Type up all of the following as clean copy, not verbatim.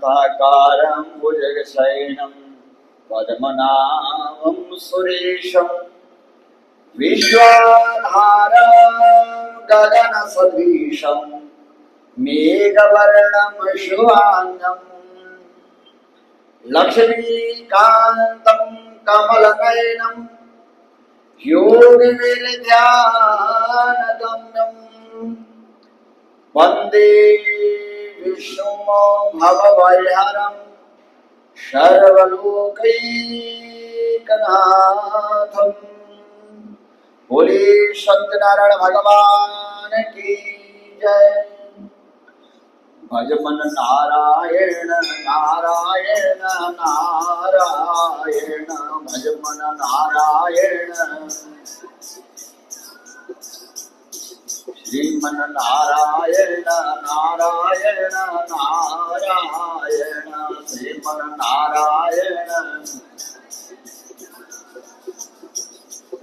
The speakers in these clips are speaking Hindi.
शान्ताकारं भुजगशयनं पद्मनाभं सुरेशं विश्वाधारं गगनसदृशं मेघवर्णं शुभांगं लक्ष्मीकान्तं कमलनयनं योगिविरध्यानगम्यं वन्दे विष्णुं भवभयहरं सर्वलोकैकनाथं। बोले सत्यनारायण भगवान की जय। भज मन नारायण नारायण नारायण, भज मन नारायण श्रीमन नारायण नारायण नारायण, श्रीमन नारायण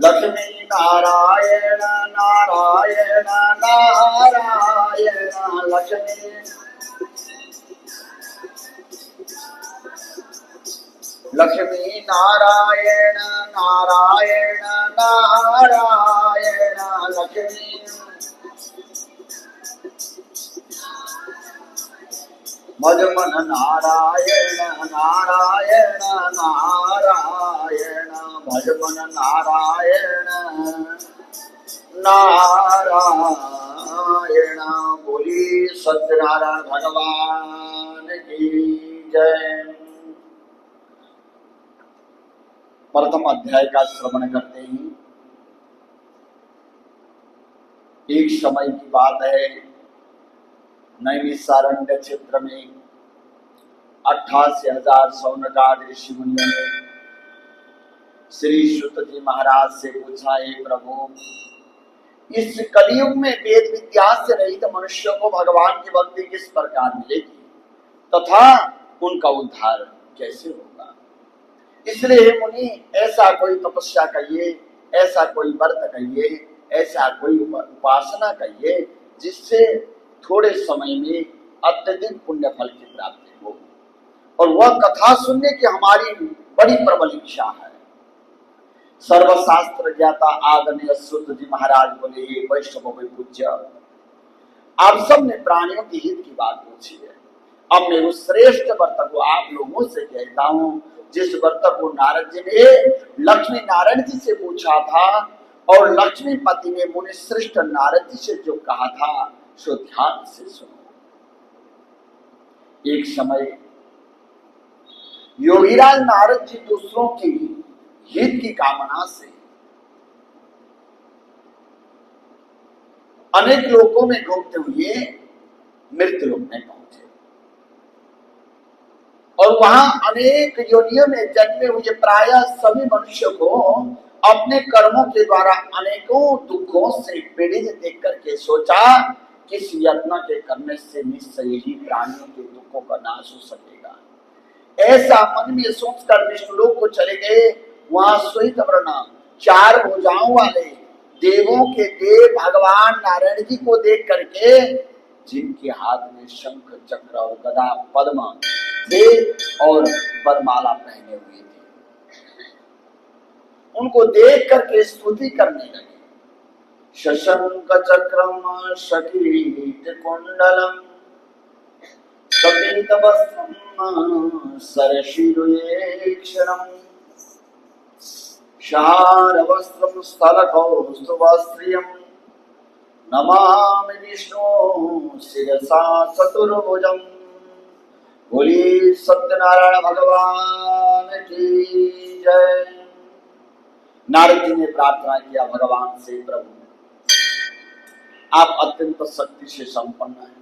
लक्ष्मी नारायण नारायण नारायण, लक्ष्मी लक्ष्मी नारायण नारायण नारायण, लक्ष्मी भज मन नारायण नारायण नारायण, भज मन नारायण नारायण। बोली सत्यनारायण भगवान की जय। प्रथम अध्याय का श्रवण करते ही एक समय की बात है, नैमिषारण्य क्षेत्र में 88,000 शौनकादि ऋषि मुनियों ने श्री सुत जी महाराज से पूछा, हे प्रभु, इस कलयुग में वेद विद्या से रहित मनुष्यों को भगवान की भक्ति किस प्रकार मिलेगी तथा उनका उद्धार कैसे होगा। इसलिए हे मुनि, ऐसा कोई तपस्या कहिए, ऐसा कोई व्रत कहिए, ऐसा कोई उपासना कहिए जिससे थोड़े समय में अत्यधिक पुण्य फल की प्राप्ति हो। और वह कथा सुनने की हमारी बड़ी प्रबल इच्छा है। सर्वशास्त्र ज्ञाता आदरणीय सुत जी महाराज बोले, हे वैष्णव पूज्य, आप सब ने प्राणियों के हित की बात पूछी है। अब मैं उस श्रेष्ठ व्रत को आप लोगों से कहता हूँ जिस व्रत को नारद जी ने लक्ष्मी नारायण जी से पूछा था और लक्ष्मीपति ने मुनि श्रेष्ठ नारद जी से जो कहा था सो ध्यान से सुनो। एक समय योगीराज नारद जी दूसरों की हित की कामना से अनेक लोकों में घूमते हुए मृत्यु लोक में पहुंचे और वहां अनेक योनियों में जन्मे हुए प्रायः सभी मनुष्य को अपने कर्मों के द्वारा अनेकों दुखों से पीड़ित देख करके सोचा कि इस यत्न के करने से निश्चय ही प्राणियों के दुखों का नाश हो सकेगा। ऐसा मन में सोचकर विष्णुलोक को चले गए। वहां श्वेत वर्ण 4 भुजाओं वाले देवों के देव भगवान नारायण जी को देख करके, जिनके हाथ में शंख चक्र और गदा पद्म थे और वरमाला पहने हुए थे, उनको देख करके स्तुति करने लगे। शशंक चक्रम शकीट कुंडलम कपित वस्त्रम सरशिरुक्षणम शार वस्त्रम स्थलकौस्तुभस्त्रियम नमामि विष्णु शिरसा चतुर्भुजम। बोली सत्यनारायण भगवान की जय। नारद जी ने प्रार्थना किया भगवान से, प्रभु आप अत्यंत शक्ति से संपन्न हैं,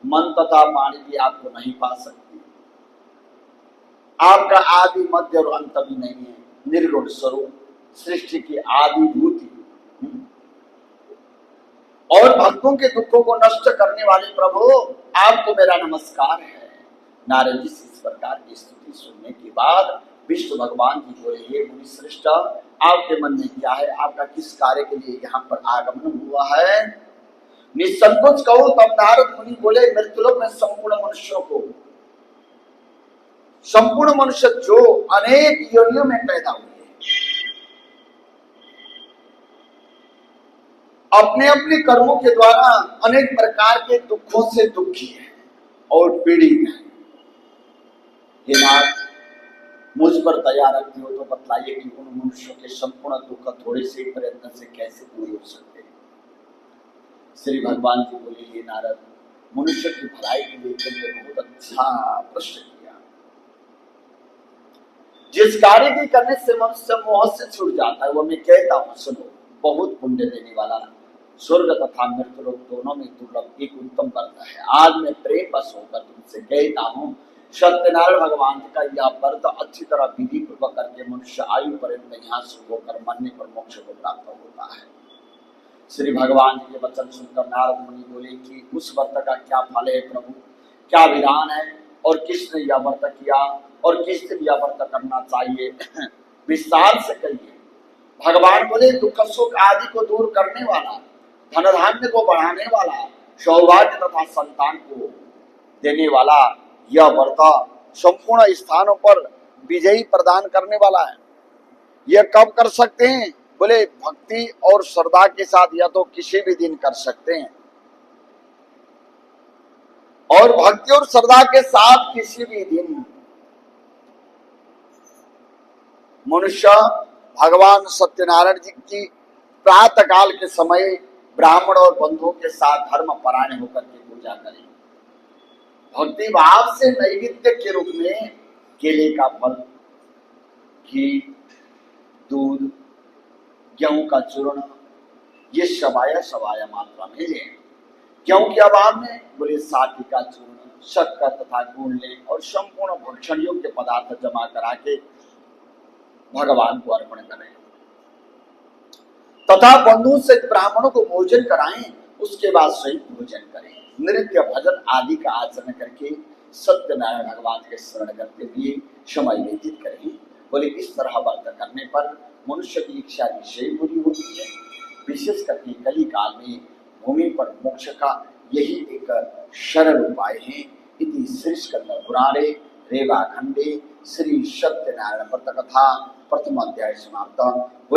मन तथा वाणी भी आपको नहीं पा सकती, आपका आदि मध्य और अंत भी नहीं है, निर्गुण स्वरूप, सृष्टि की आदि भूति और भक्तों के दुखों को नष्ट करने वाले प्रभु, आपको मेरा नमस्कार है। नारद जी से इस प्रकार की स्तुति सुनने के बाद विष्णु भगवान जी बोले, हे मुनि श्रेष्ठ, आपके मन में क्या है, आपका किस कार्य के लिए यहाँ पर आगमन हुआ है, निसंकोच कहो। तब नारद मुनि बोले, मृत्युलोक में संपूर्ण मनुष्यों को संपूर्ण मनुष्य जो अनेक योनियों में पैदा हुए, अपने अपने कर्मों के द्वारा अनेक प्रकार के दुखों से दुखी है और पीड़ित है। हे नाथ, मुझ पर दया रखते हो तो बतलाइए कि उन मनुष्यों के संपूर्ण दुख थोड़े से प्रयत्न से कैसे दूर हो सकते हैं। श्री भगवान जी बोले, हे नारद, मनुष्य की भलाई के लिए तुमने बहुत अच्छा प्रश्न किया। जिस कार्य की करने से मनुष्य मोह से छूट जाता है, वो मैं कहता हूँ सुनो, बहुत पुण्य देने वाला, स्वर्ग तथा मृत्यु लोक दोनों में दुर्लभ एक उत्तम व्रत है। आज मैं प्रेम बस होकर तुमसे कहता हूँ, सत्यनारायण भगवान का यह व्रत अच्छी तरह विधि पूर्वक करके मनुष्य आयु पर्यंत यहाँ सुख होकर मरने पर मोक्ष को प्राप्त होता है। श्री भगवान जी के वचन सुनकर नारद मुनि बोले कि उस व्रत का क्या फल है प्रभु, क्या विधान है, और किसने यह व्रत किया और किस दिन यह व्रत करना चाहिए, विस्तार से कहिए। भगवान बोले, दुख सुख आदि को दूर करने वाला, धन धान्य को बढ़ाने वाला, सौभाग्य तथा संतान को देने वाला यह व्रत संपूर्ण स्थानों पर विजयी प्रदान करने वाला है। यह कब कर सकते हैं? बोले, भक्ति और श्रद्धा के साथ या तो किसी भी दिन कर सकते हैं, और भक्ति और श्रद्धा के साथ किसी भी दिन मनुष्य भगवान सत्यनारायण जी की प्रातः काल के समय ब्राह्मण और बंधुओं के साथ धर्म परायण होकर के पूजा करें। भक्ति भाव से नैवेद्य के रूप में केले का फल, घी, दूध, गेहूं का चूर्ण, ये सवाया मात्रा में लें। गेहूं के अभाव में बोले साथी का चूर्ण, शक्कर तथा गुड़ लें और संपूर्ण भक्षण योग्य पदार्थ जमा करा के भगवान को अर्पण करें तथा बंधु से ब्राह्मणों को भोजन कराएं। उसके बाद सही भोजन करें, नृत्य भजन आदि का आचरण करके सत्यनारायण भगवान के शरण करते हुए समय व्यतीत करें। बोले, इस तरह व्रत करने पर मनुष्य की इच्छा निश्चय पूरी होती है। विशेष करके कली काल में भूमि पर मोक्ष का यही एक सरल उपाय है। इति श्री स्कंद पुराणे रेवा खंडे श्री सत्यनारायण व्रत कथा प्रथम अध्याय समाप्त।